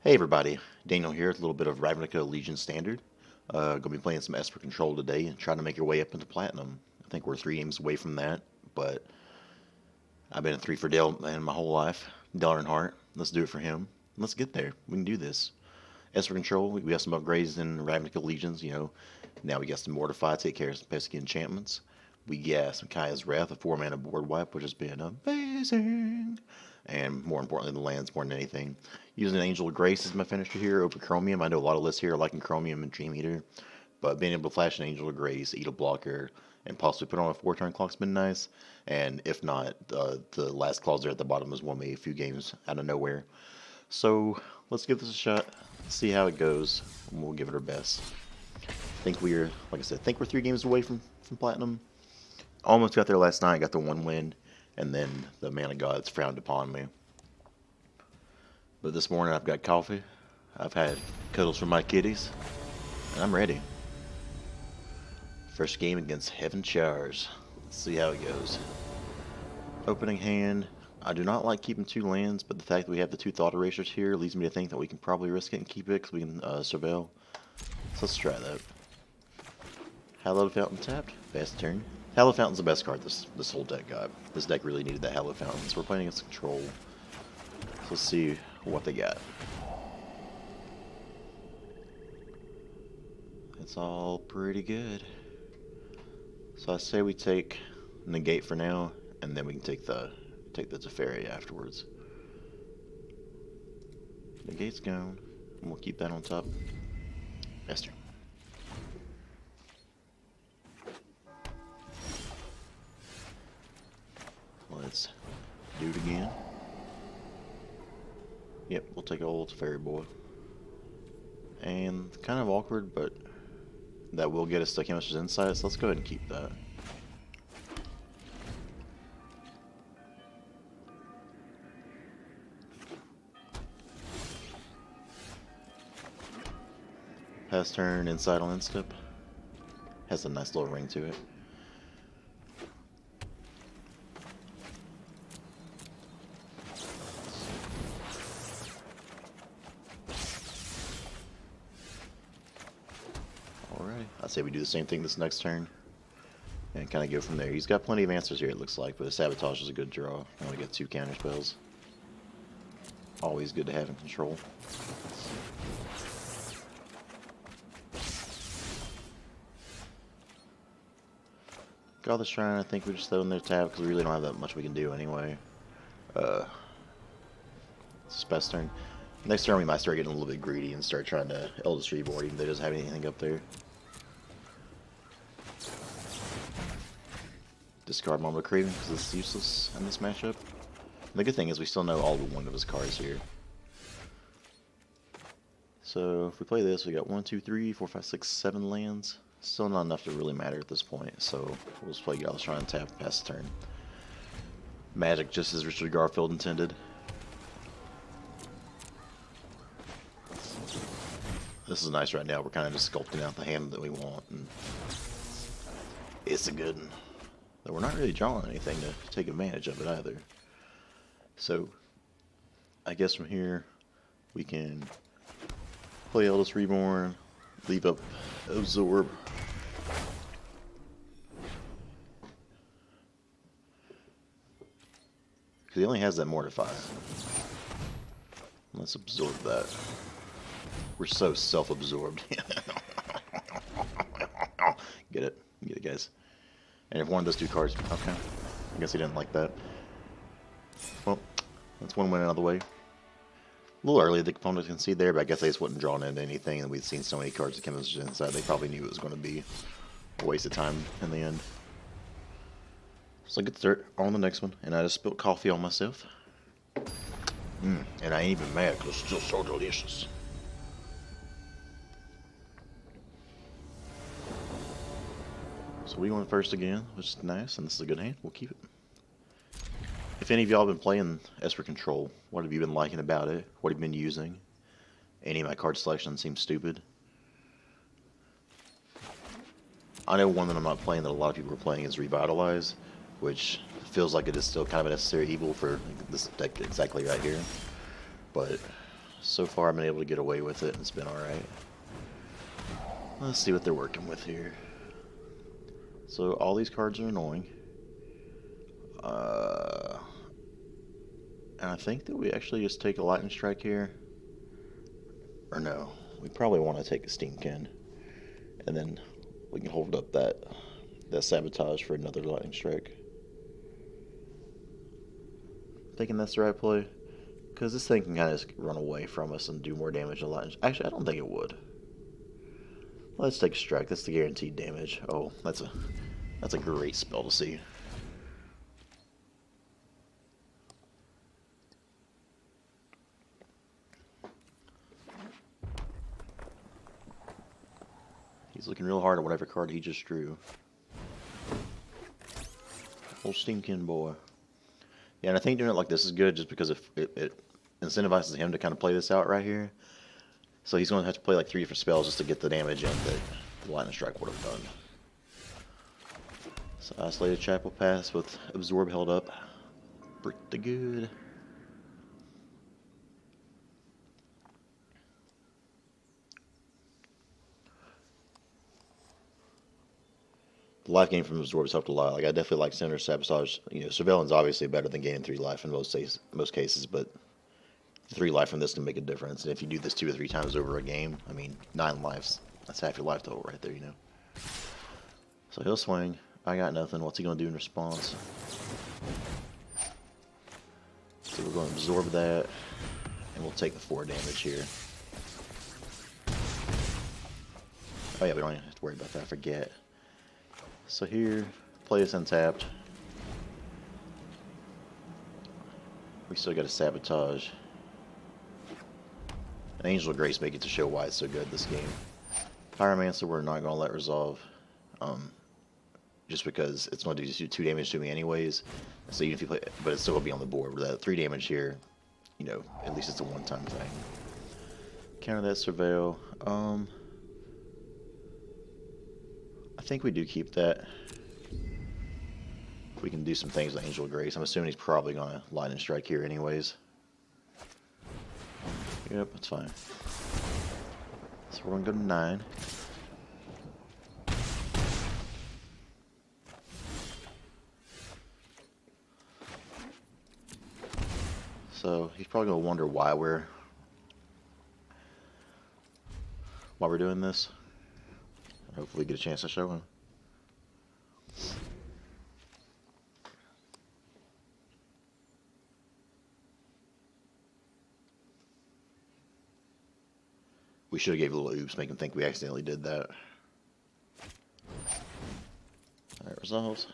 Hey everybody, Daniel here with a little bit of Ravnica Legion Standard. Gonna be playing some Esper Control today and trying to make your way up into Platinum. I think we're 3 games away from that, but I've been a 3 for Dale man my whole life. Dale Earnhardt, let's do it for him. Let's get there. We can do this. Esper Control, we have some upgrades in Ravnica Legions, Now we got some Mortify, take care of some pesky enchantments. We got some Kaya's Wrath, a 4-mana board wipe, which has been amazing. And more importantly, the lands more than anything. Using Angel of Grace as my finisher here over Chromium. I know a lot of lists here are liking Chromium and Dream Eater, but being able to flash an Angel of Grace, eat a blocker, and possibly put on a 4-turn clock's been nice. And if not, the last clause there at the bottom has won me a few games out of nowhere. So let's give this a shot, see how it goes, and we'll give it our best. Think we're, like I said, think we're 3 games away from Platinum. Almost got there last night, got the 1 win, and then the Man of Gods frowned upon me. But this morning I've got coffee, I've had cuddles from my kitties, and I'm ready. First game against Heaven Showers. Let's see how it goes. Opening hand. I do not like keeping 2 lands, but the fact that we have the 2 Thought Erasers here leads me to think that we can probably risk it and keep it because we can surveil. So let's try that. Hallowed Fountain tapped. Fast turn. Hallowed Fountain's the best card this whole deck got. This deck really needed that Hallowed Fountain, so we're playing against Control. So let's see what they got. It's all pretty good. So I say we take Negate for now, and then we can take the Teferi afterwards. Negate's gone, and we'll keep that on top. Esther. Let's do it again. Yep, we'll take old Teferi boy. And kind of awkward, but that will get us to Chemist's Insight, so let's go ahead and keep that. Pass turn, Insight on Instep. Has a nice little ring to it. Alright, I'd say we do the same thing this next turn. And kind of go from there. He's got plenty of answers here, it looks like, but a Sabotage is a good draw. Only got 2 counter spells. Always good to have in Control. God's Shrine, I think we just throw in their tab because we really don't have that much we can do anyway. It's best turn. Next turn we might start getting a little bit greedy and start trying to Eldest Reborn even though it doesn't have anything up there. Discard Moment of Craving because it's useless in this matchup. And the good thing is we still know all but 1 of his cards here. So if we play this, we got 1, 2, 3, 4, 5, 6, 7 lands. Still not enough to really matter at this point, so we'll just play God's Shrine and tap and pass the turn. Magic just as Richard Garfield intended. This is nice right now. We're kind of just sculpting out the hand that we want, and it's a good one. Though we're not really drawing anything to take advantage of it either. So, I guess from here, we can play Eldest Reborn, leave up Absorb. Because he only has that Mortify. Let's absorb that. We're so self-absorbed. Get it? Get it, guys. And if one of those 2 cards... Okay. I guess he didn't like that. Well, that's 1 win out of the way. A little early, the opponent can see there, but I guess they just wasn't drawn into anything, and we'd seen so many cards that came inside, they probably knew it was going to be a waste of time in the end. So I get to start on the next one, and I just spilled coffee on myself. And I ain't even mad, because it's still so delicious. So we went first again, which is nice, and this is a good hand. We'll keep it. If any of y'all have been playing Esper Control, what have you been liking about it? What have you been using? Any of my card selections seem stupid? I know one that I'm not playing that a lot of people are playing is Revitalize, which feels like it is still kind of a necessary evil for this deck exactly right here. But So far I've been able to get away with it and it's been alright. Let's see what they're working with here. So all these cards are annoying. And I think that we actually just take a lightning strike here. Or no, we probably want to take a steamkin. And then we can hold up that sabotage for another lightning strike. Thinking that's the right play. Because this thing can kind of run away from us and do more damage than lightning. Actually, I don't think it would. Let's take a strike. That's the guaranteed damage. Oh, that's a great spell to see. He's looking real hard at whatever card he just drew. Old Steamkin boy. Yeah, and I think doing it like this is good just because it incentivizes him to kind of play this out right here. So he's going to have to play like 3 different spells just to get the damage in that the lightning strike would have done. So Isolated Chapel pass with Absorb held up. Pretty good. The life gain from Absorb has helped a lot. Like, I definitely like Center Sabotage. You know, Surveillance obviously better than gaining 3 life in most cases, but 3 life from this can make a difference. And if you do this 2 or 3 times over a game, I mean, 9 lives. That's half your life total right there, you know. So he'll swing. I got nothing. What's he going to do in response? So we're going to absorb that, and we'll take the 4 damage here. Oh yeah, we don't even have to worry about that. I forget. So here, play this untapped. We still got a Sabotage. An Angel of Grace make it to show why it's so good this game. Pyromancer we're not going to let resolve. Just because it's going to do 2 damage to me anyways. So even if you play, but it's still going to be on the board. With that 3 damage here, you know, at least it's a one-time thing. Counter that Surveil. I think we do keep that. We can do some things with Angel of Grace. I'm assuming he's probably going to lightning strike here anyways. Yep, that's fine. So we're going to go to 9. So he's probably going to wonder why we're doing this. Hopefully get a chance to show him. We should have gave a little oops, make him think we accidentally did that. Alright, resolves.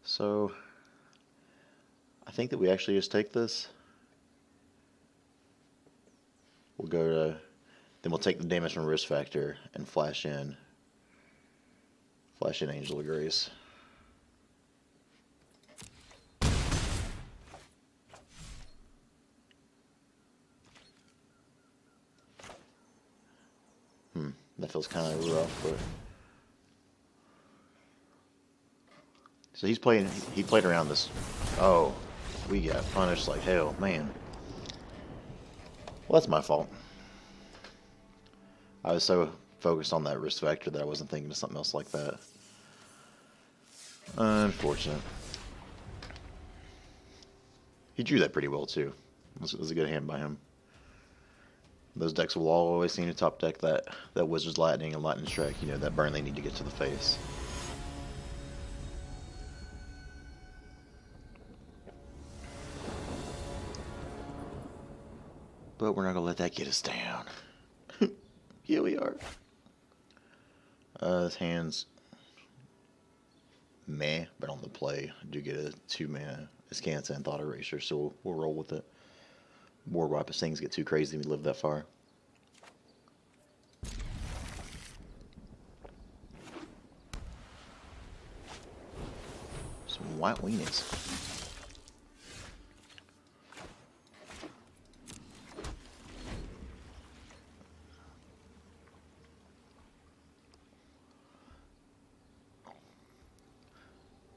So I think that we actually just take this. We'll go to, then we'll take the damage from Risk Factor and flash in Angel of Grace. That feels kind of rough, but so he played around this. Oh, we got punished like hell, man. Well, that's my fault. I was so focused on that Risk Factor that I wasn't thinking of something else like that. Unfortunate. He drew that pretty well too. It was a good hand by him. Those decks will always seem to top deck that Wizard's Lightning and Lightning Strike, you know, that burn they need to get to the face. But we're not going to let that get us down. Here we are. This hand's meh, but on the play, I do get a 2-mana Askance and Thought Eraser, so we'll roll with it. Board wipe if things get too crazy, we live that far. Some white weenies.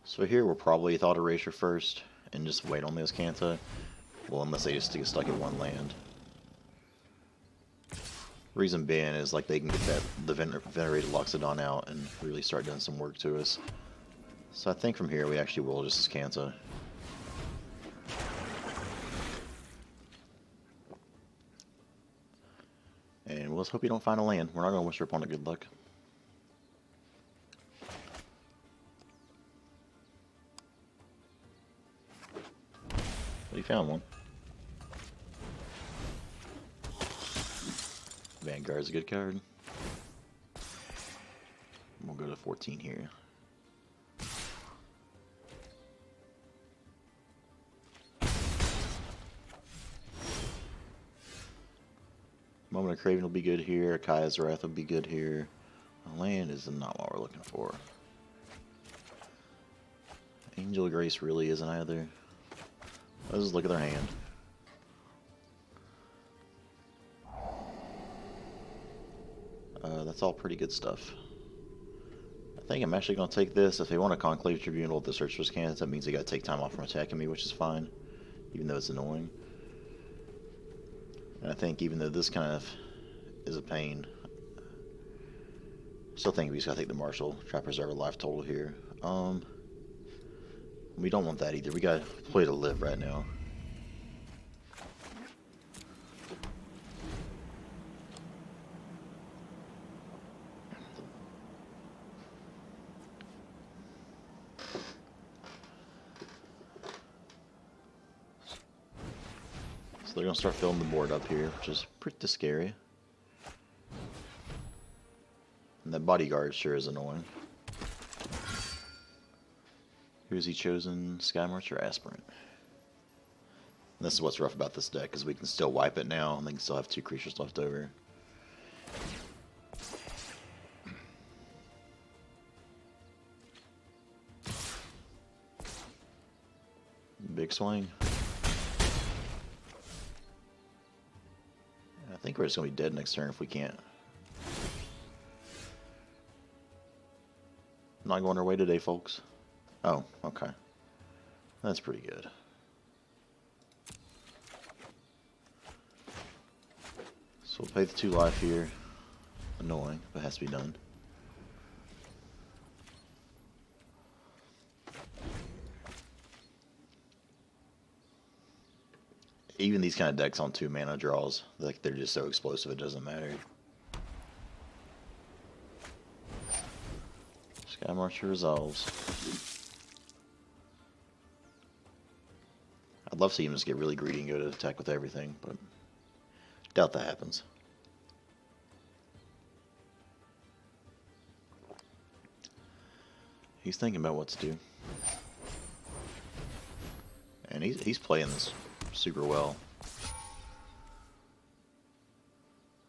So here we'll probably Thought Erasure first and just wait on this Kanta. Well, unless they just get stuck at one land. Reason being is like they can get the Venerated Loxodon out and really start doing some work to us. So I think from here we actually will just Kanta. And let's hope you don't find a land. We're not going to wish your opponent good luck. But he found one. Vanguard's a good card. We'll go to 14 here. Moment of Craving will be good here. Kaya's Wrath will be good here. Land is not what we're looking for. Angel of Grace really isn't either. Let's just look at their hand. That's all pretty good stuff. I think I'm actually going to take this. If they want a Conclave Tribunal with the Search for Scans, that means they got to take time off from attacking me, which is fine, even though it's annoying. And I think even though this kind of is a pain, I still think we just got to take the Marshal, try to preserve a life total here. We don't want that either. We got to play to live right now. So they're going to start filling the board up here, which is pretty scary. And that Bodyguard sure is annoying. Who's he chosen? Sky March or Aspirant? And this is what's rough about this deck, because we can still wipe it now, and they can still have 2 creatures left over. Big swing. I think we're just going to be dead next turn if we can't. Not going our way today, folks. Oh, okay. That's pretty good. So we'll pay the 2 life here. Annoying, but has to be done. Even these kind of decks on 2 mana draws, like they're just so explosive it doesn't matter. Sky Marcher resolves. I'd love to see him just get really greedy and go to attack with everything, but doubt that happens. He's thinking about what to do. And he's playing this super well.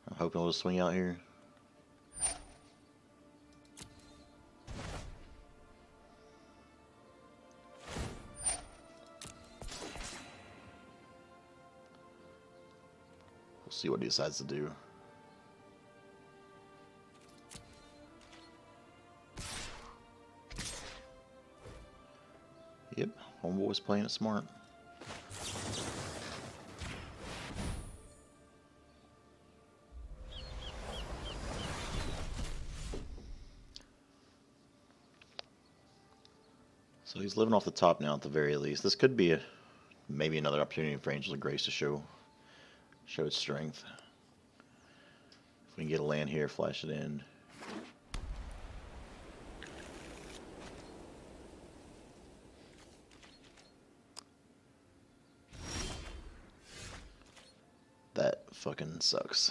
I'm hoping he'll just swing out here. We'll see what he decides to do. Yep, homeboy's playing it smart. So he's living off the top now at the very least. This could be maybe another opportunity for Angel of Grace to show its strength. If we can get a land here, flash it in. That fucking sucks.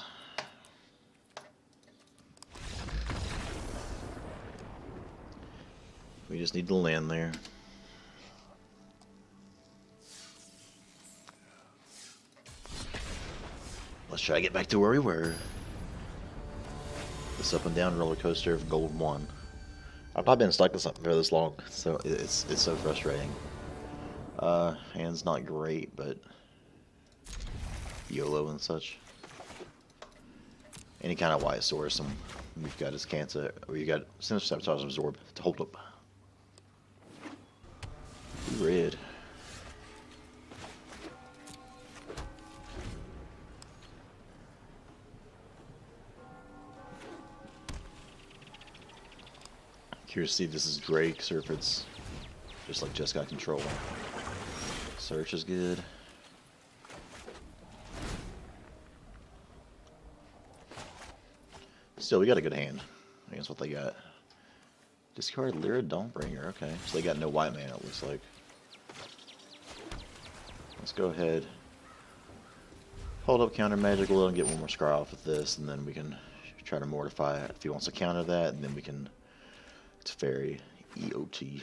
We just need to land there. Let's try to get back to where we were. This up and down roller coaster of Gold 1. I've probably been stuck with something for this long, so it's so frustrating. Hand's not great, but YOLO and such. Any kind of Wise Source, and we've got his Kanta, or you got Sinister Sabotage Absorb to hold up. Curious to see if this is Drake's or if it's just like Jeskai Control. Search is good. Still, we got a good hand. I guess what they got. Discard Lyra Dawnbringer. Okay, so they got no white mana, it looks like. Let's go ahead. Hold up counter magic. We'll let him get one more scry off with this, and then we can try to mortify it if he wants to counter that, and then we can. It's fairy EOT.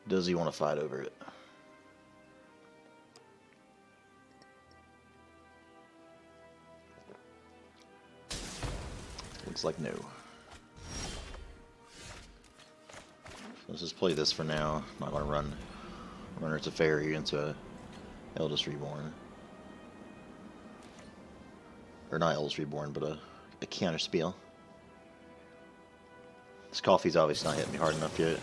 Does he want to fight over it? Looks like no. Let's just play this for now. I'm not going to run her to fairy into Eldest Reborn. Or not Eldest Reborn, but a counter spell. This coffee's obviously not hitting me hard enough yet.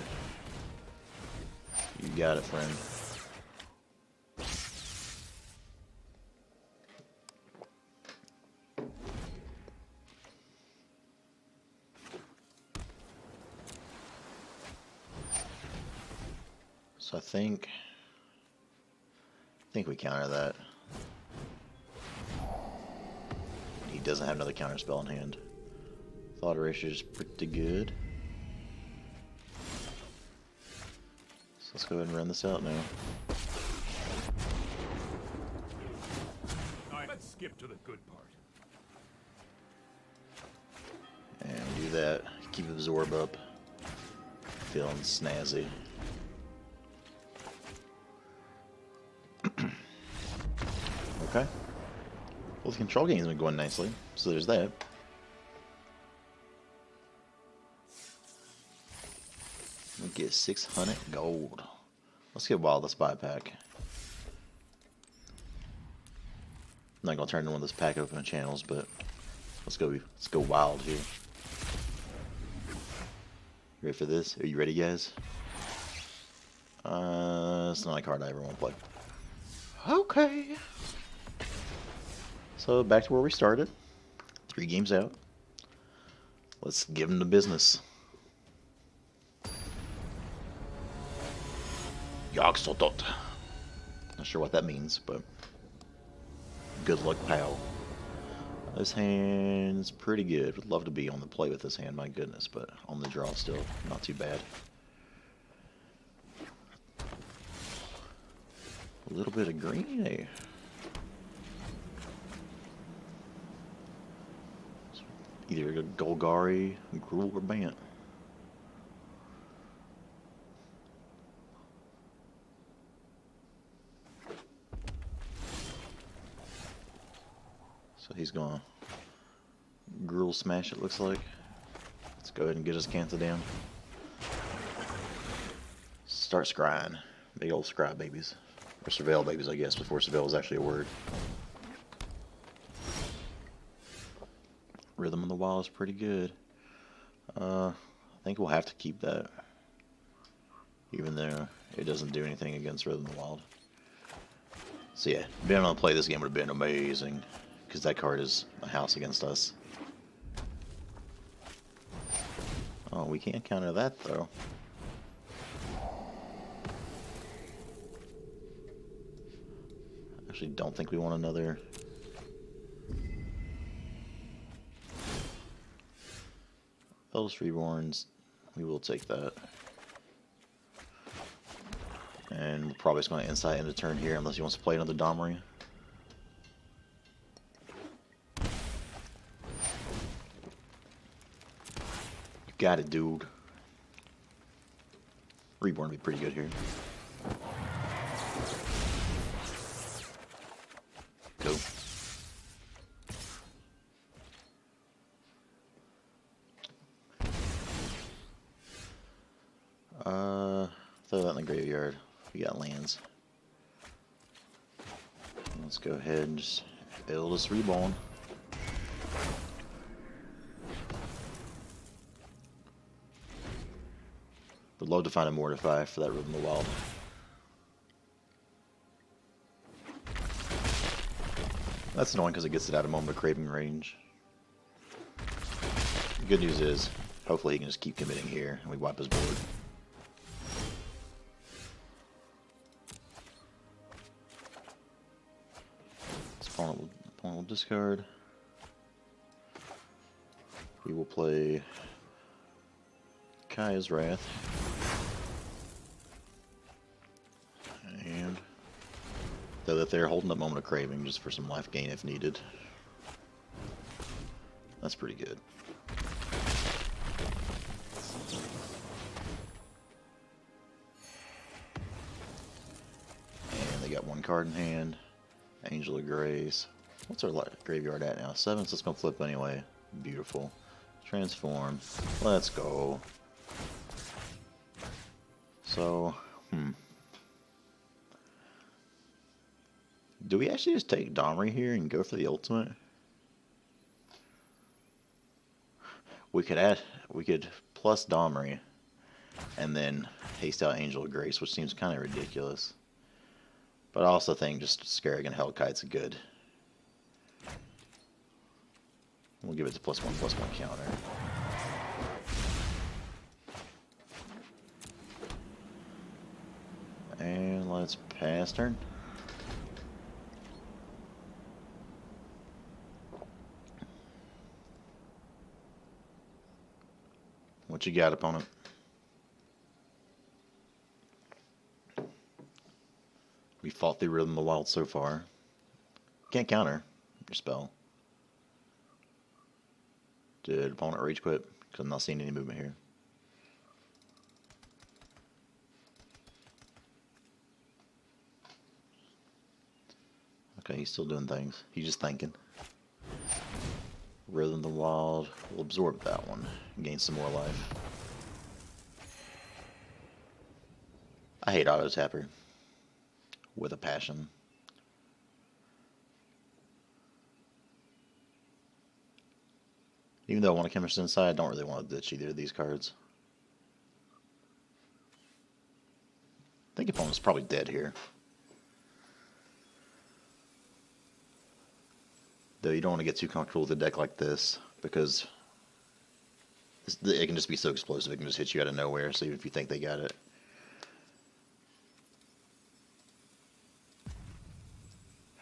You got it, friend. So I think we counter that. He doesn't have another counter spell in hand. Thought erasure is pretty good. So let's go ahead and run this out now. Alright, let's skip to the good part. And we do that. Keep absorb up. Feeling snazzy. Okay. Well, the control game's been going nicely, so there's that. We get 600 gold. Let's get wild. Let's buy a pack. I'm not gonna turn into one of those pack opening channels, but let's go wild here. Ready for this? Are you ready, guys? It's not a card I ever want to play. Okay. So back to where we started. 3 games out. Let's give them the business. Yogg-Sothoth. Not sure what that means, but good luck, pal. This hand's pretty good. Would love to be on the play with this hand, my goodness, but on the draw still, not too bad. A little bit of green there. Either a Golgari, Gruul, or Bant. So he's gonna Gruul smash, it looks like. Let's go ahead and get his Cantha down. Start scrying. Big old scry babies. Or surveil babies, I guess, before surveil was actually a word. Rhythm of the Wild is pretty good. I think we'll have to keep that. Even though it doesn't do anything against Rhythm of the Wild. So yeah, being able to play this game would have been amazing. Because that card is a house against us. Oh, we can't counter that though. Actually, don't think we want another. Eldest Reborns, we will take that. And we're probably just going to insight into turn here unless he wants to play another Domri. You got it, dude. Reborn would be pretty good here. Go. Throw that in the graveyard. We got lands. Let's go ahead and just Eldest Reborn. Would love to find a Mortify for that Rhythm of the Wild. That's annoying because it gets it out of Moment of Craving range. The good news is, hopefully he can just keep committing here and we wipe his board. Opponent will discard. We will play Kaya's Wrath. And though that they're holding up Moment of Craving just for some life gain if needed. That's pretty good. And they got one card in hand. Angel of Grace. What's our graveyard at now? 7, so it's going to flip anyway. Beautiful. Transform. Let's go. So, do we actually just take Domri here and go for the ultimate? We could plus Domri and then haste out Angel of Grace, which seems kind of ridiculous. But I also think just Scarab and Hellkite's good. We'll give it the +1/+1 counter. And let's pass turn. What you got, opponent? We fought through Rhythm of the Wild so far. Can't counter your spell. Did opponent rage quit? Because I'm not seeing any movement here. Okay, he's still doing things. He's just thinking. Rhythm of the Wild. We'll absorb that one. Gain some more life. I hate auto tapper. With a passion. Even though I want to Chemist Inside, I don't really want to ditch either of these cards. I think opponent's probably dead here. Though you don't want to get too comfortable with a deck like this, because it can just be so explosive, it can just hit you out of nowhere, so even if you think they got it.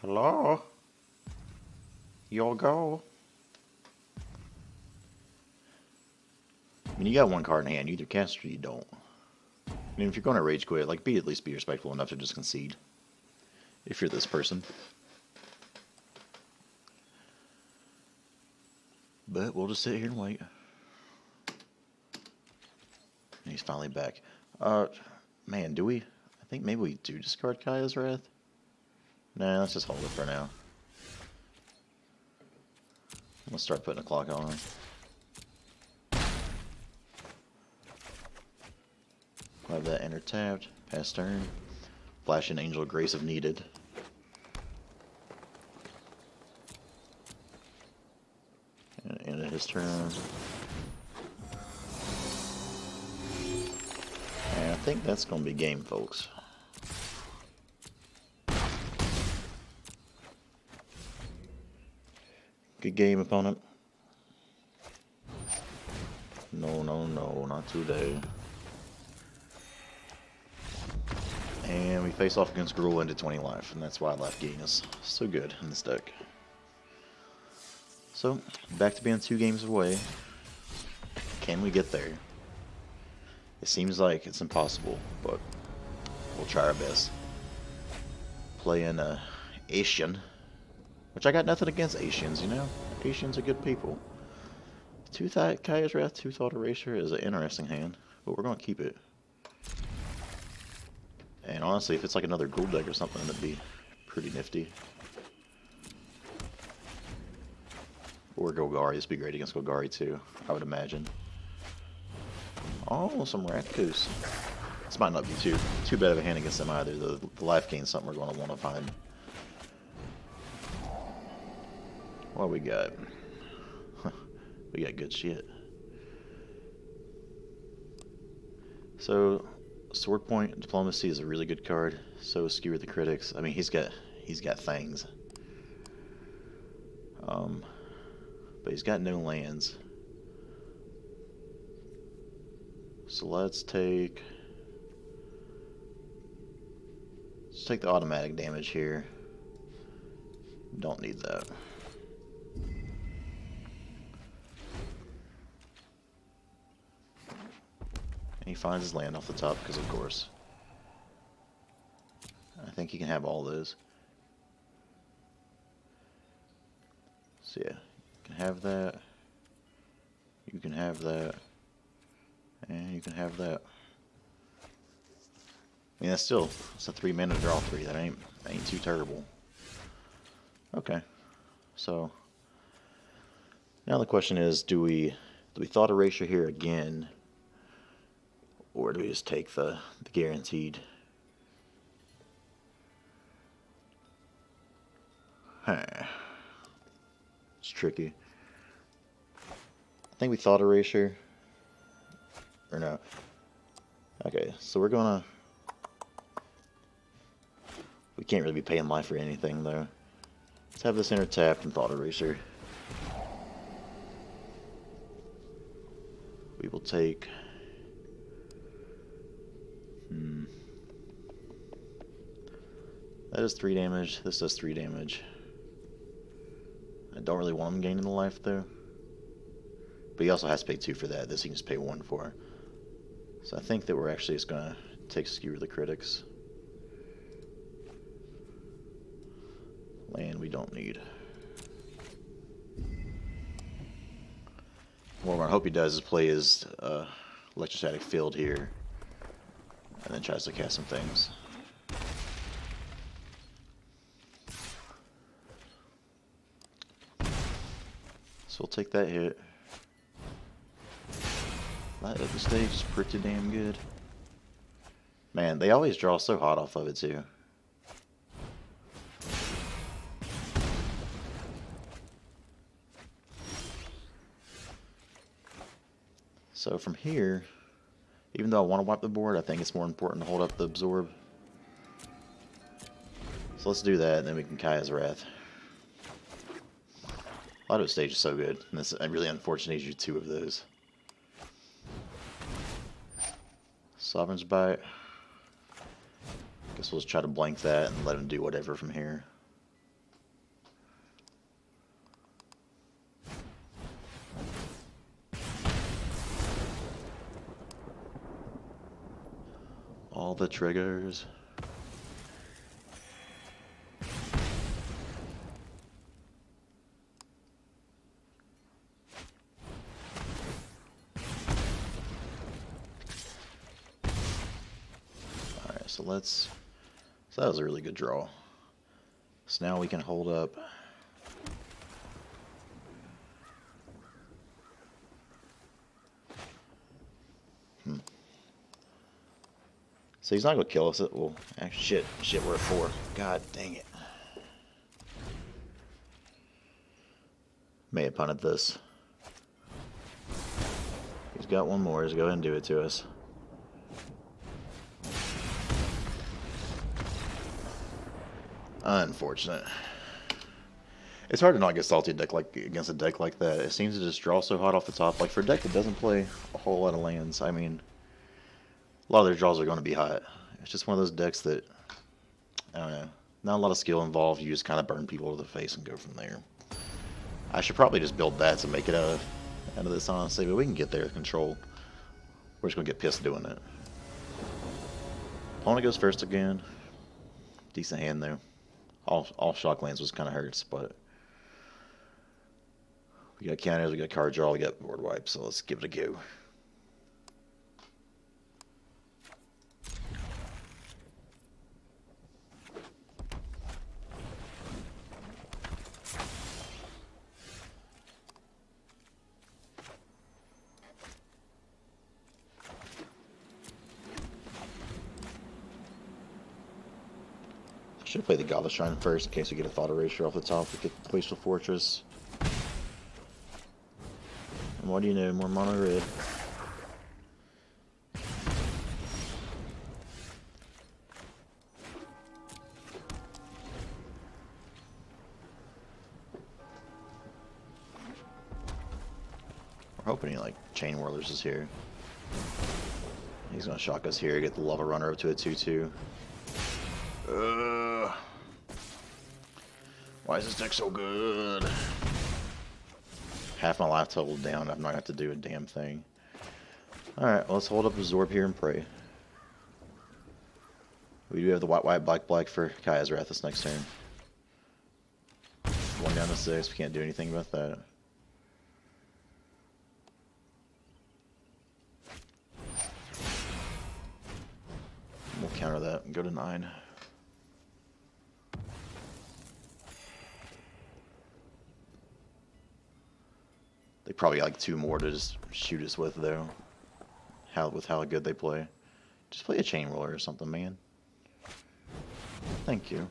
Hello? Y'all go? I mean, you got one card in hand. You either cast or you don't. I mean, if you're going to rage quit, like, at least be respectful enough to just concede. If you're this person. But we'll just sit here and wait. And he's finally back. Man, do we? I think maybe we do discard Kaya's Wrath. Nah, let's just hold it for now. I'm gonna start putting a clock on. We'll have that enter tapped, pass turn, flash an Angel of Grace if needed. And end of his turn. And I think that's gonna be game, folks. Good game, opponent. No, no, no, not today. And we face off against Gruul into 20 life, and that's why life gain is so good in this deck. So, back to being 2 games away. Can we get there? It seems like it's impossible, but we'll try our best. Playing Asian. Which I got nothing against Asians, you know? Asians are good people. Kaya's Wrath, Two-Thought Eraser is an interesting hand, but we're going to keep it. And honestly, if it's like another Gruul deck or something, that'd be pretty nifty. Or Golgari, this would be great against Golgari too, I would imagine. Oh, some Radkos. This might not be too bad of a hand against them either. The life gain is something we're going to want to find. What we got? We got good shit. So, Sword Point Diplomacy is a really good card. So is Skewer the Critics. I mean, he's got things. But he's got no lands. So let's take the automatic damage here. Don't need that. And he finds his land off the top because, of course. I think he can have all those. So yeah, you can have that. You can have that. And you can have that. I mean, it's a 3 mana draw 3. That ain't too terrible. Okay, so now the question is, do we thought erasure here again, or do we just take the guaranteed? It's tricky. I think we thought erasure, or no. Okay, so we're gonna. We can't really be paying life for anything though. Let's have this enter tapped and thought eraser. We will take. That is 3 damage. This does 3 damage. I don't really want him gaining the life though. But he also has to pay 2 for that. This he can just pay 1 for. So I think that we're actually just gonna take Skewer the Critics. Land we don't need. What I hope he does is play his Electrostatic Field here, and then tries to cast some things. So we'll take that hit. Light up the stage is pretty damn good. Man, they always draw so hot off of it too. So from here, even though I want to wipe the board, I think it's more important to hold up the Absorb. So let's do that, and then we can Kaya's Wrath. Auto stage is so good, and it's really unfortunate you do 2 of those. Sovereign's Bite. Guess we'll just try to blank that and let him do whatever from here. All the triggers. Alright, so that was a really good draw. So now we can hold up. So he's not going to kill us. Well, actually, shit, we're at 4. God dang it. May have punted this. He's got one more. Just go ahead and do it to us. Unfortunate. It's hard to not get salty against a deck like that. It seems to just draw so hot off the top. Like for a deck that doesn't play a whole lot of lands, I mean, a lot of their draws are going to be hot. It's just one of those decks that, I don't know, not a lot of skill involved. You just kind of burn people to the face and go from there. I should probably just build that to make it out of this, honestly, but we can get there with Control. We're just going to get pissed doing it. Opponent goes first again. Decent hand, though. All shock lands was kind of hurts, but we got counters, we got card draw, we got board wipe, so let's give it a go. Should play the Godless Shrine first in case we get a Thought Erasure off the top. We get Glacial Fortress. And what do you know? More mono red. We're hoping he like Chain Whirlers is here. He's gonna shock us here, get the Lava Runner up to a 2-2. Why is this deck so good? Half my life total down, I'm not gonna have to do a damn thing. Alright, well, let's hold up Absorb here and pray. We do have the white, white, black, black for Kaya's Wrath this next turn. 1 down to 6, we can't do anything about that. We'll counter that and go to 9. They probably got like 2 more to just shoot us with though. With how good they play. Just play a Chain Roller or something, man. Thank you.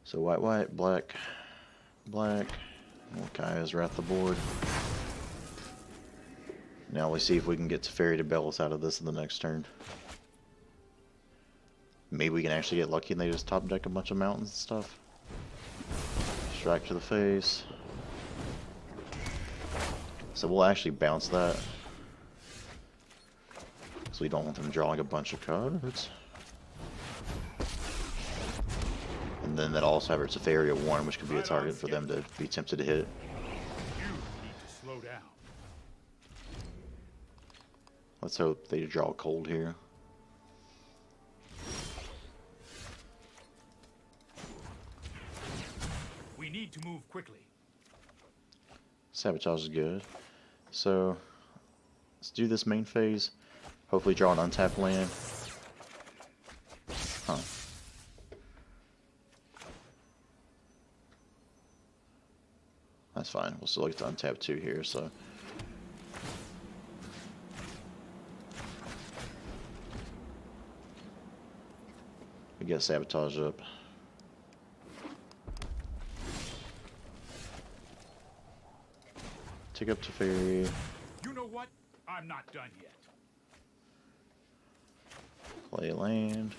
So white, white, black, black. Kaya's Wrath the board. Now we see if we can get Teferi to bail us out of this in the next turn. Maybe we can actually get lucky and they just top deck a bunch of mountains and stuff. Strike to the face. So we'll actually bounce that. So we don't want them drawing a bunch of cards. And then that also have Teferi at 1, which could be a target for them to be tempted to hit. You need to slow down. Let's hope they draw cold here. We need to move quickly. Sabotage is good. So let's do this main phase. Hopefully draw an untapped land. Huh. That's fine. We'll still get to untap 2 here, so. We get Sabotage up. Take up Teferi. You know what? I'm not done yet. Play a land.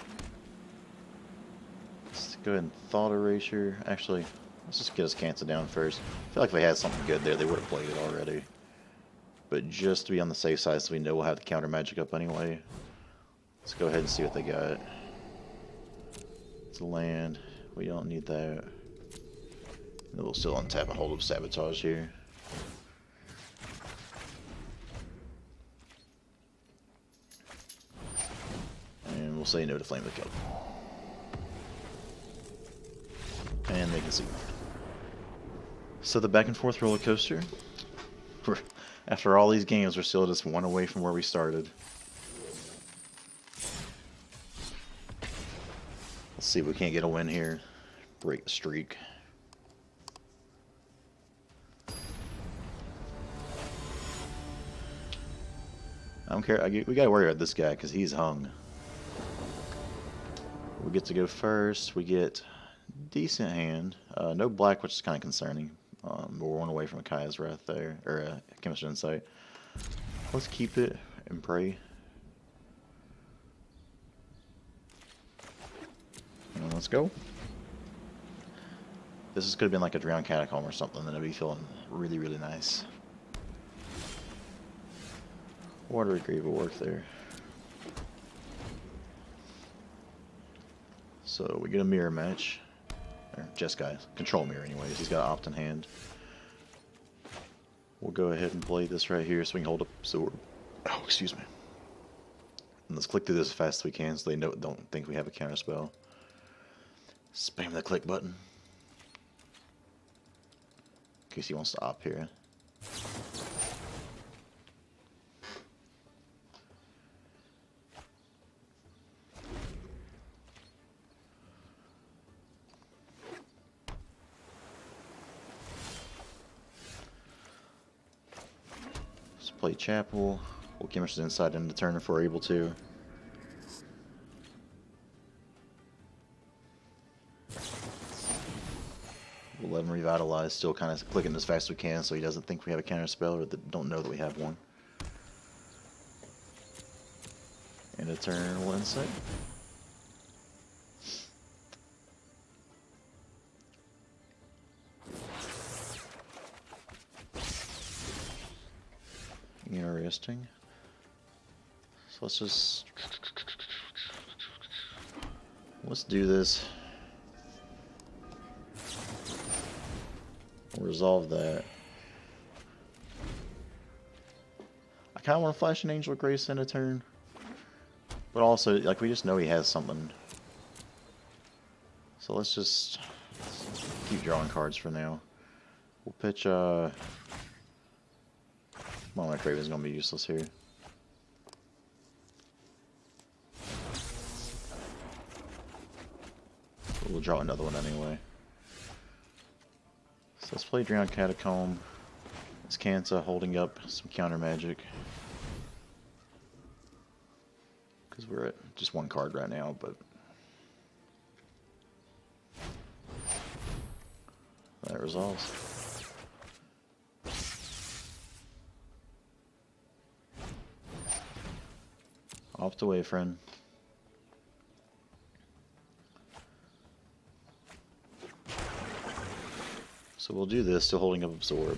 Let's go ahead and Thought Erasure. Actually, let's just get us canceled down first. I feel like if they had something good there, they would have played it already. But just to be on the safe side, so we know we'll have the counter magic up anyway. Let's go ahead and see what they got. It's a land. We don't need that. And we'll still untap and hold up Sabotage here. And we'll say no to Flame of the Cup. And they can see. So the back and forth roller coaster. After all these games, we're still just 1 away from where we started. Let's see if we can't get a win here. Break the streak. I don't care. We gotta worry about this guy because he's hung. We get to go first. We get decent hand. No black, which is kind of concerning. But we're 1 away from a Kaya's Wrath there, or a Chemist's Insight. Let's keep it and pray. And let's go. This could have been like a Drowned Catacomb or something, then I'd be feeling really, really nice. Water Grave will work there. So we get a mirror match. Or Jeskai Control mirror anyways. He's got Opt in hand. We'll go ahead and play this right here so we can hold up Sword. Oh, excuse me. And let's click through this as fast as we can so they don't think we have a counter spell. Spam the click button. In case he wants to opt here. Let's play Chapel. We'll Chemist's Insight into turn if we're able to. We'll let him revitalize, still kind of clicking as fast as we can so he doesn't think we have a counter spell or don't know that we have one. And Eternal Insight. Interesting. So let's do this. We'll resolve that. I kind of want to flash an Angel of Grace in a turn, but also like we just know he has something. So let's just keep drawing cards for now. We'll pitch Monarch Craven's gonna be useless here. But we'll draw another one anyway. So let's play Drowned Catacomb. It's Kanta holding up some counter magic. Because we're at just one card right now, but that resolves. Off the way, friend. So we'll do this, still holding up Absorb.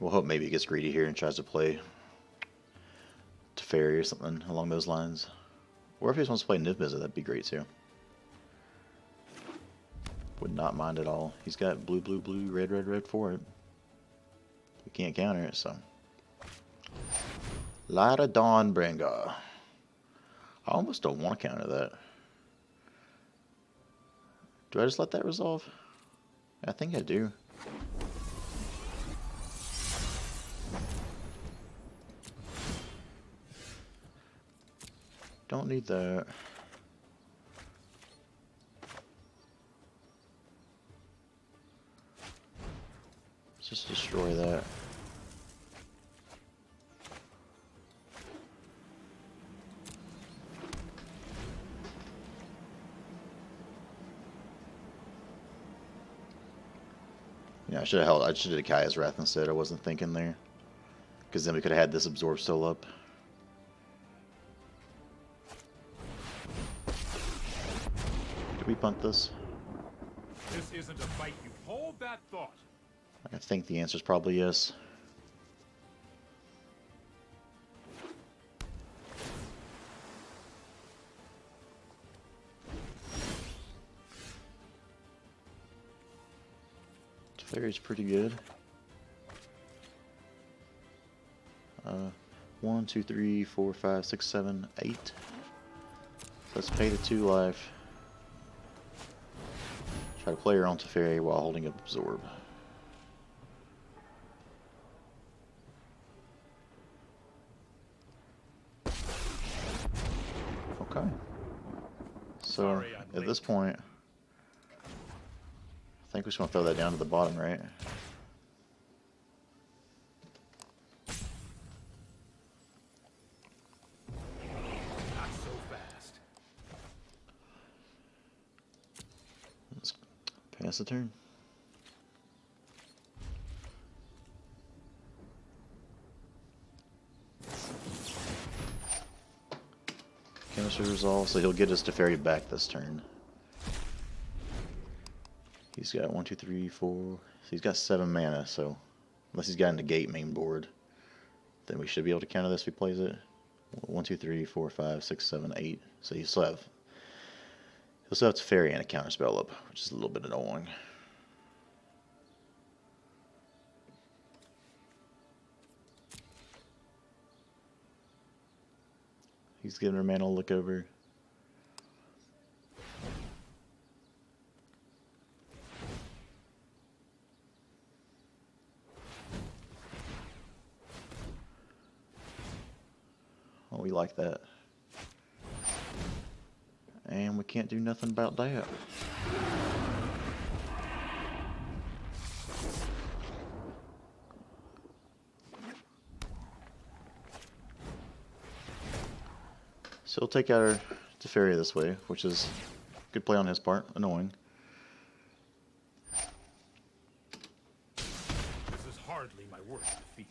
We'll hope maybe it gets greedy here and tries to play Teferi or something along those lines. Or if he just wants to play Niv Mizzet, that'd be great too. Would not mind at all. He's got blue, blue, blue, red, red, red for it. We can't counter it, so. Light of Dawnbringer. I almost don't want to counter that. Do I just let that resolve? I think I do. Don't need that. Let's just destroy that. Yeah, I should have did Kaya's Wrath instead. I wasn't thinking there. Because then we could have had this Absorb still up. Did we punt this? This isn't a fight. You hold that thought. I think the answer is probably yes. Teferi's pretty good. 1, 2, 3, 4, 5, 6, 7, 8. Let's pay the 2 life. Try to play her on Teferi while holding up Absorb. Okay. So at this point, I think we're just going to throw that down to the bottom, right? Not so fast. Let's pass the turn. Chemistry resolve, so he'll get his Teferi back this turn. He's got 1, 2, 3, 4. So he's got 7 mana, so unless he's got a negate main board, then we should be able to counter this if he plays it. 1, 2, 3, 4, 5, 6, 7, 8. So he'll still have Teferi and a counter spell up, which is a little bit annoying. He's giving her mana a look over. Oh, we like that. And we can't do nothing about that. So he'll take out our Teferi this way, which is a good play on his part. Annoying. This is hardly my worst defeat.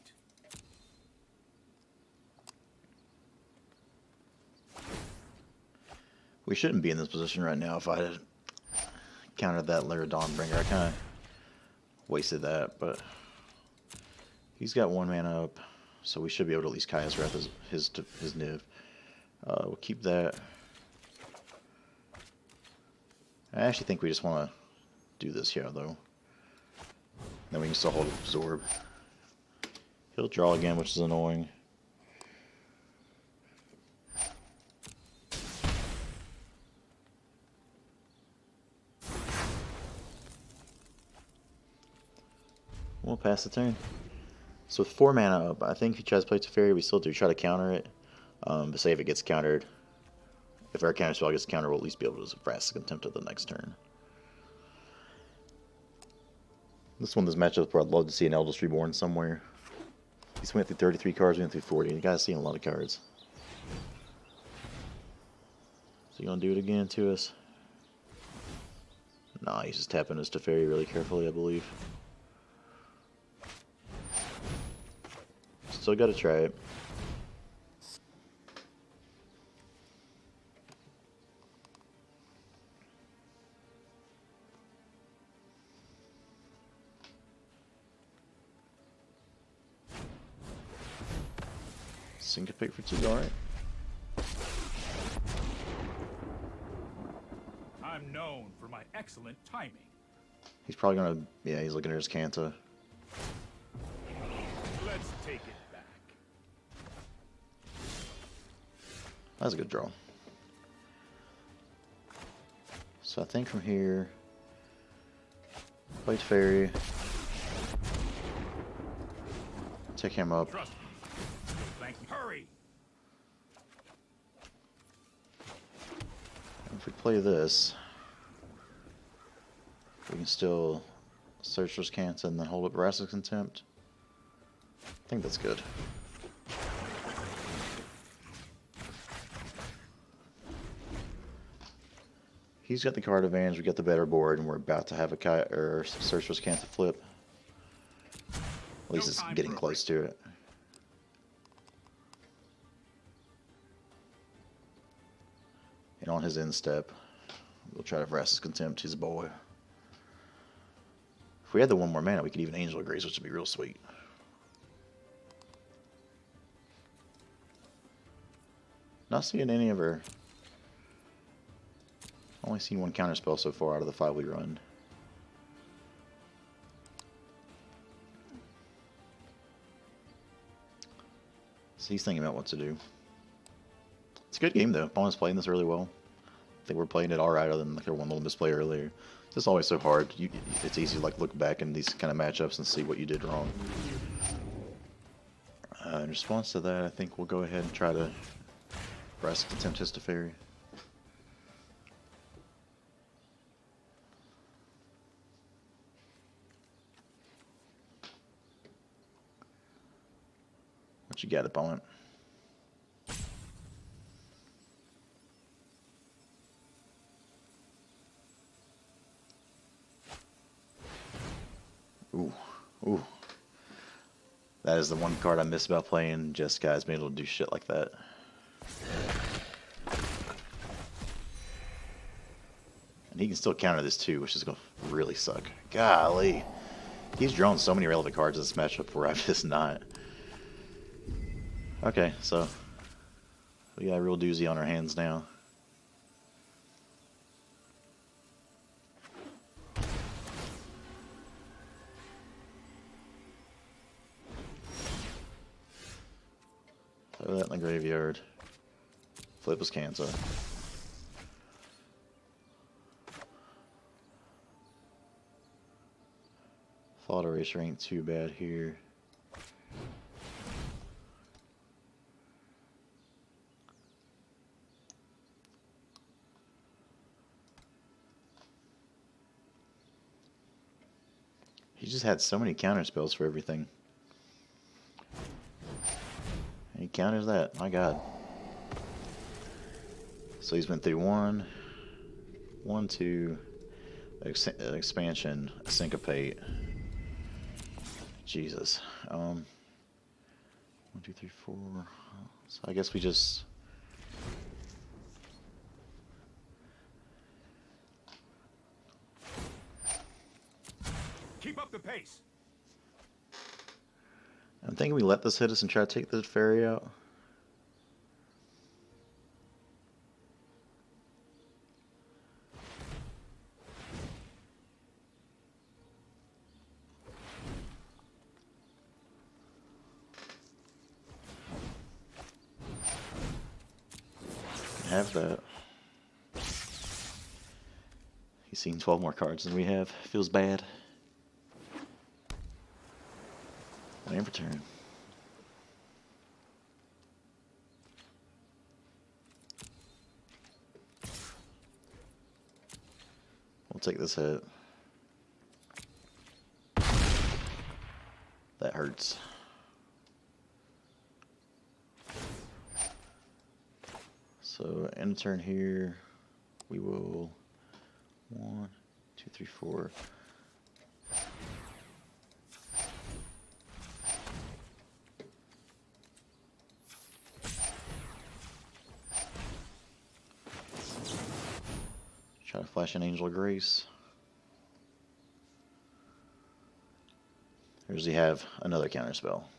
We shouldn't be in this position right now if I had countered that Lair Dawnbringer. I kind of wasted that, but He's got 1 mana up, so we should be able to at least Kai's Wrath his Niv. We'll keep that. I actually think we just want to do this here, though. Then we can still hold Absorb. He'll draw again, which is annoying. We'll pass the turn. So with 4 mana up, I think if he tries to play Teferi, we still do try to counter it. But say if it gets countered, if our counter spell gets countered, we'll at least be able to Vraska's Contempt at the next turn. This one, this matchup where I'd love to see an Eldest Reborn somewhere. He's went through 33 cards, we went through 40. You guys seen a lot of cards. Is he gonna do it again to us? Nah, he's just tapping his Teferi really carefully, I believe. Still gotta try it. Syncopate for 2, alright. I'm known for my excellent timing. He's probably gonna, yeah, he's looking at his Kanta. Let's take it back. That's a good draw. So I think from here, play Teferi, take him up. Trust me. You'll thank me. Hurry! If we play this, we can still search for Kanta and then hold up Vraska's Contempt. I think that's good. He's got the card advantage, we got the better board, and we're about to have a search for Kanta flip. At least it's getting close to it. And on his end step, we'll try to Vraska's Contempt his boy. If we had the 1 more mana, we could even Angel of Grace, which would be real sweet. Not seeing any of her. Only seen 1 counter spell so far out of the 5 we run. So he's thinking about what to do. It's a good game though. Opponent's playing this really well. I think we're playing it alright other than like their 1 little misplay earlier. It's just always so hard. It's easy to like look back in these kind of matchups and see what you did wrong. In response to that, I think we'll go ahead and try to Vraska's Contempt his Teferi. What you got, opponent? Ooh, ooh. That is the one card I miss about playing Jeskai's being able to do shit like that. And he can still counter this too, which is going to really suck. Golly. He's drawn so many relevant cards in this matchup where I've just not. Okay, so we got a real doozy on our hands now. Throw that in the graveyard. Flip his Kanta. Thought Eraser ain't too bad here. He just had so many counter spells for everything. And he counters that, my god. So he's been through 1, 2, expansion, syncopate. Jesus. 1, 2, 3, 4. So I guess we just. Keep up the pace. I'm thinking we let this hit us and try to take the fairy out. Have that. He's seen 12 more cards than we have. Feels bad. Land for turn. We'll take this hit. That hurts. So end of turn here, we will 1, 2, 3, 4. Try to flash an Angel of Grace. Or does he have another counter spell?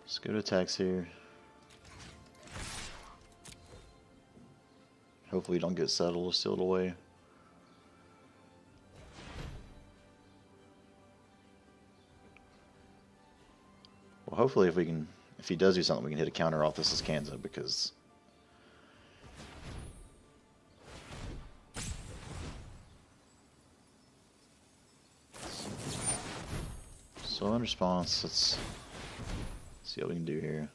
Let's go to attacks here. Hopefully we don't get settled or sealed away. Well, hopefully if he does do something, we can hit a counter off this Iskanza, because so in response, let's see what we can do here.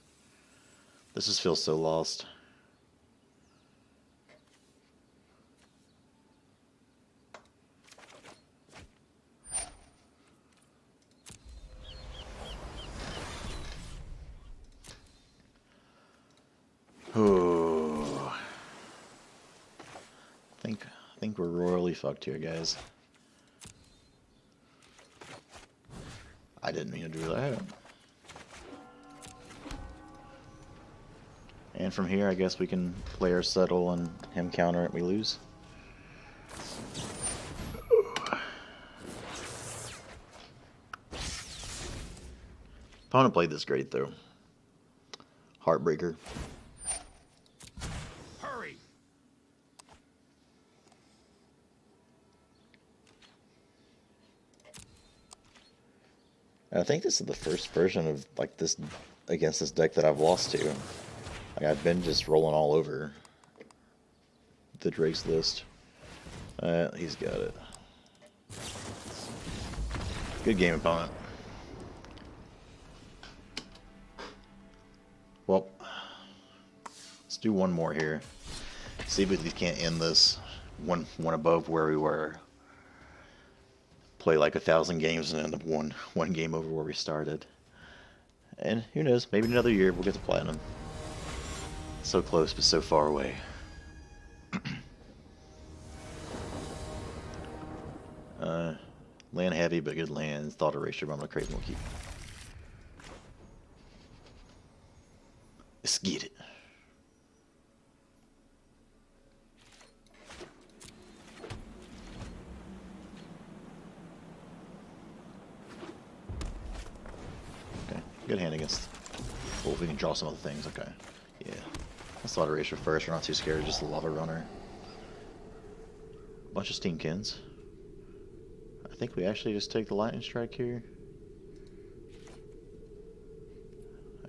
This just feels so lost. Oh, I think we're royally fucked here, guys. I didn't mean to do that. And from here, I guess we can play our settle and him counter it and we lose. Opponent played this great, though. Heartbreaker. Hurry! I think this is the first version of like this against this deck that I've lost to. Like, I've been just rolling all over the Drake's list. He's got it. Good game, opponent. Well, let's do one more here. See if we can't end this one above where we were. Play like 1,000 games and end up one game over where we started. And who knows, maybe in another year we'll get to platinum. So close, but so far away. Land heavy, but good land. Thought erasure, but I'm gonna crave more keep. Let's get it. Okay, good hand against. Well, if we can draw some other things, okay. Yeah. Let's thought erasure first. We're not too scared, just a lava runner. Bunch of steamkins. I think we actually just take the lightning strike here.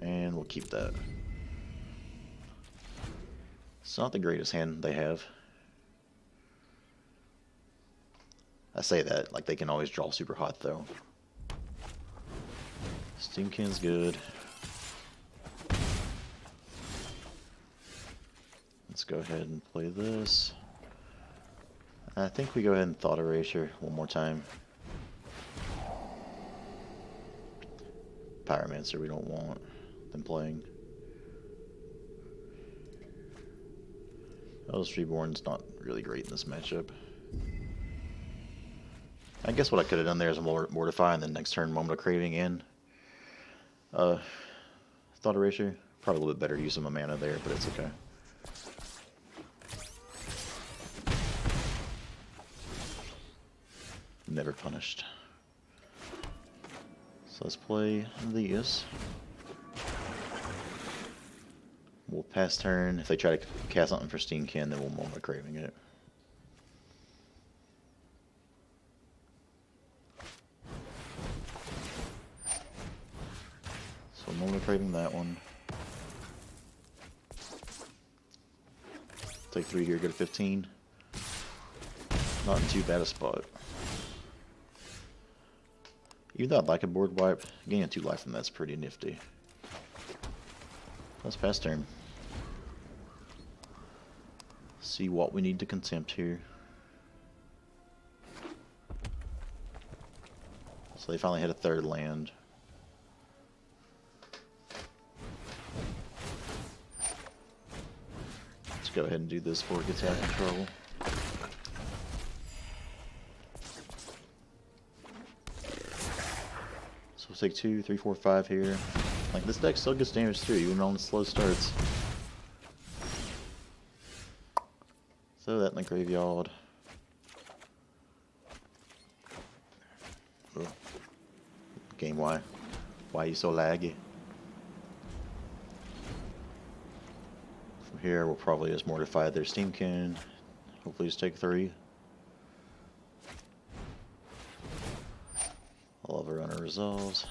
And we'll keep that. It's not the greatest hand they have. I say that, like they can always draw super hot though. Steamkin's good. Let's go ahead and play this. I think we go ahead and Thought Erasure one more time. Pyromancer we don't want them playing. Eldest Reborn's not really great in this matchup. I guess what I could have done there is Mortify and then next turn Moment of Craving in. Thought Eraser. Probably a little bit better use of my mana there, but it's okay. Never punished. So let's play these. We'll pass turn. If they try to cast something for Steenkin, then we'll Moment of Craving it. So Moment of Craving that one. Take 3 here, go to 15. Not in too bad a spot. Even though I'd like a board wipe, gaining 2 life from that's pretty nifty. Let's pass turn. See what we need to contempt here. So they finally hit a 3rd land. Let's go ahead and do this before it gets out of control. So we'll take 2, 3, 4, 5 here. Like, this deck still gets damage through, even on the slow starts. Throw that in the graveyard. Oh. Game, why? Why are you so laggy? From here, we'll probably just Mortify their Steamkin. Hopefully just take 3. Lava Runner resolves.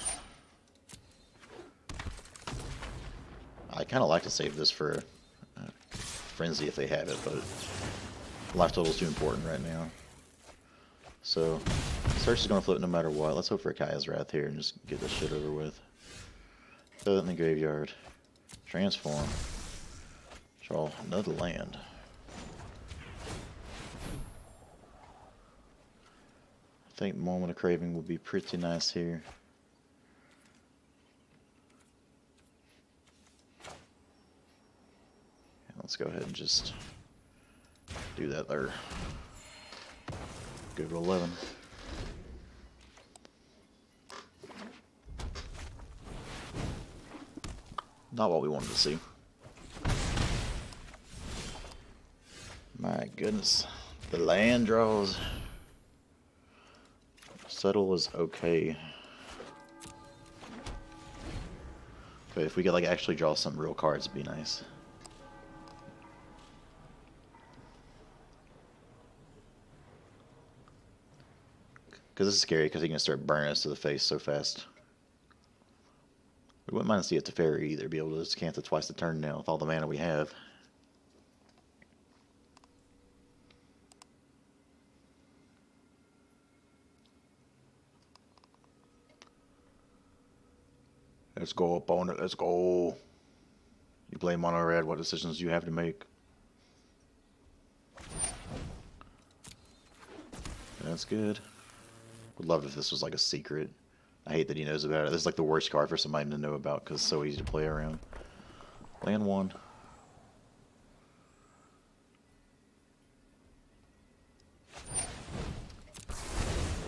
I kind of like to save this for Frenzy if they have it, but life total is too important right now. So, Search is going to flip no matter what. Let's hope for a Kaya's Wrath here and just get this shit over with. Throw that in the graveyard. Transform. Draw another land. I think Moment of Craving would be pretty nice here. Let's go ahead and just do that there. Go to 11. Not what we wanted to see. My goodness. The land draws. Settle is okay. But if we could like actually draw some real cards, it'd be nice. Because this is scary because he can start burning us to the face so fast. We wouldn't mind to see it to Teferi either, be able to just cancel twice the turn now with all the mana we have. Let's go up on it, let's go. You play mono red, what decisions do you have to make? That's good. Would love if this was like a secret. I hate that he knows about it. This is like the worst card for somebody to know about because it's so easy to play around. Land 1.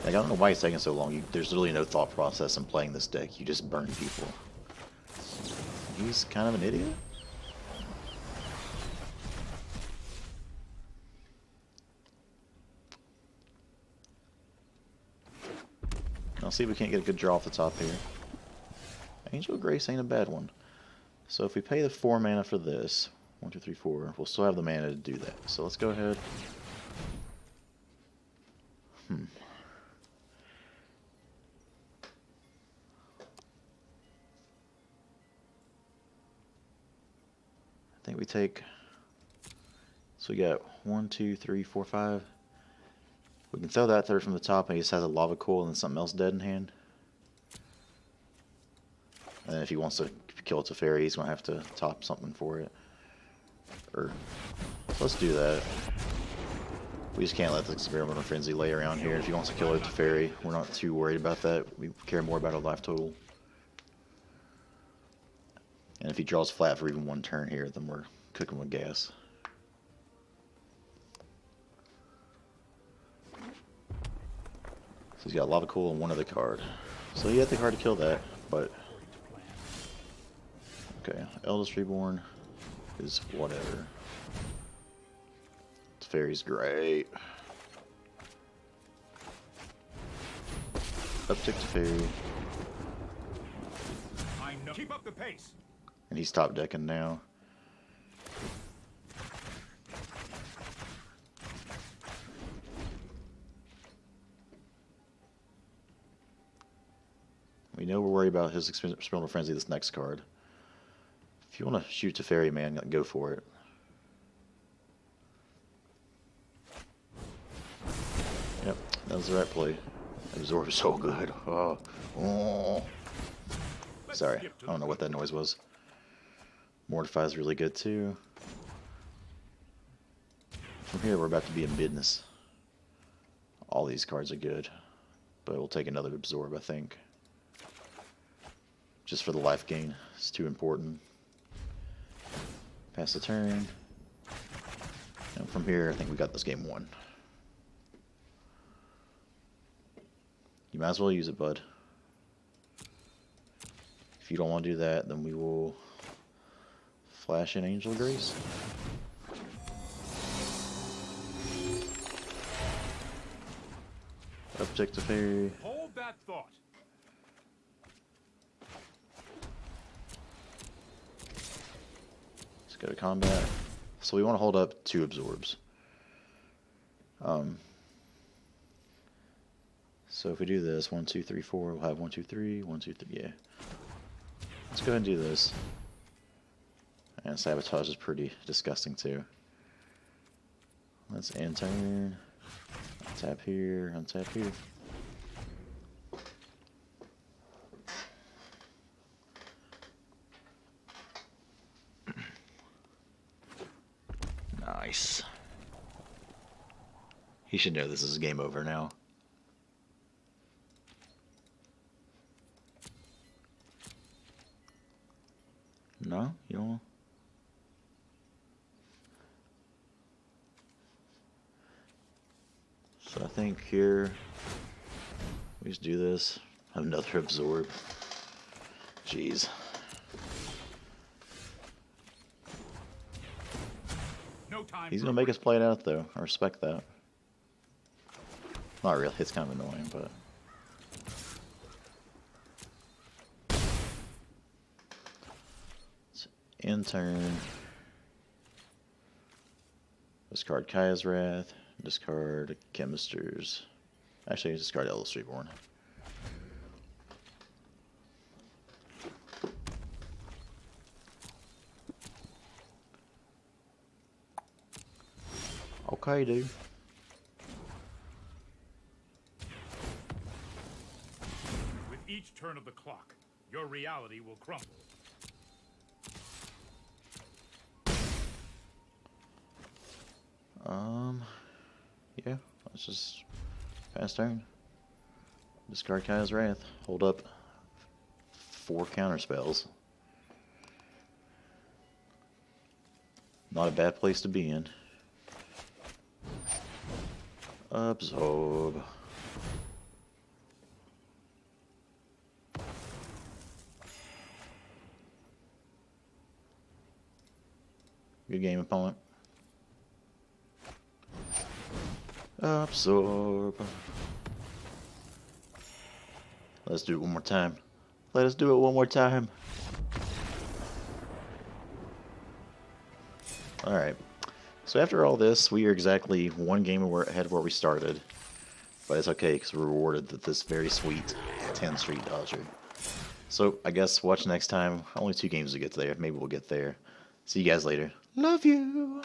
Like, I don't know why it's taking so long. There's literally no thought process in playing this deck. You just burn people. He's kind of an idiot. I'll see if we can't get a good draw off the top here. Angel of Grace ain't a bad one. So if we pay the 4 mana for this, 1, 2, 3, 4, we'll still have the mana to do that. So let's go ahead. I think we take, so we got 1, 2, 3, 4, 5. We can throw that there from the top and he just has a Lava Coil and something else dead in hand. And then if he wants to kill it to Teferi, he's going to have to top something for it. Or, so let's do that. We just can't let the Experimental Frenzy lay around here. If he wants to kill it to Teferi, we're not too worried about that. We care more about our life total. And if he draws flat for even 1 turn here, then we're cooking with gas. He's got a lot of cool on one other card. So he had the card to kill that, but... Okay, Eldest Reborn is whatever. Fairy's great. Uptick to Fairy. I know. Keep up the pace. And he's top decking now. We know we're worried about his Experimental Frenzy this next card. If you want to shoot to Fairy, man, go for it. Yep, that was the right play. Absorb is so good. Oh. Sorry, I don't know what that noise was. Mortify is really good too. From here, we're about to be in business. All these cards are good, but we'll take another Absorb, I think. Just for the life gain, it's too important. Pass the turn. And from here, I think we got this game won. You might as well use it, bud. If you don't want to do that, then we will flash in Angel Grace. Uptick to Fairy. Hold that thought. Let's go to combat. So we want to hold up 2 Absorbs. So if we do this, 1, 2, 3, 4, we'll have 1, 2, 3, 1, 2, 3, yeah. Let's go ahead and do this. And Sabotage is pretty disgusting too. Let's end turn. Untap here, untap here. Nice. He should know this is game over now. No? You don't? So I think here we just do this. Have another Absorb. Jeez. No time. He's gonna make us play it out though. I respect that. Not really, it's kind of annoying, but end turn. Discard Kaya's Wrath. Discard Chemisters. Actually, discard Eldest Reborn. Okay, dude. With each turn of the clock, your reality will crumble. Yeah, let's just pass turn. Discard Kaya's Wrath. Hold up 4 counter spells. Not a bad place to be in. Absorb. Good game, opponent. Absorb. Let's do it one more time. Let us do it one more time. Alright. So after all this, we are exactly 1 game ahead of where we started. But it's okay, because we're rewarded with this very sweet 10th Street Dodger. So I guess watch next time. Only 2 games to get there. Maybe we'll get there. See you guys later. Love you!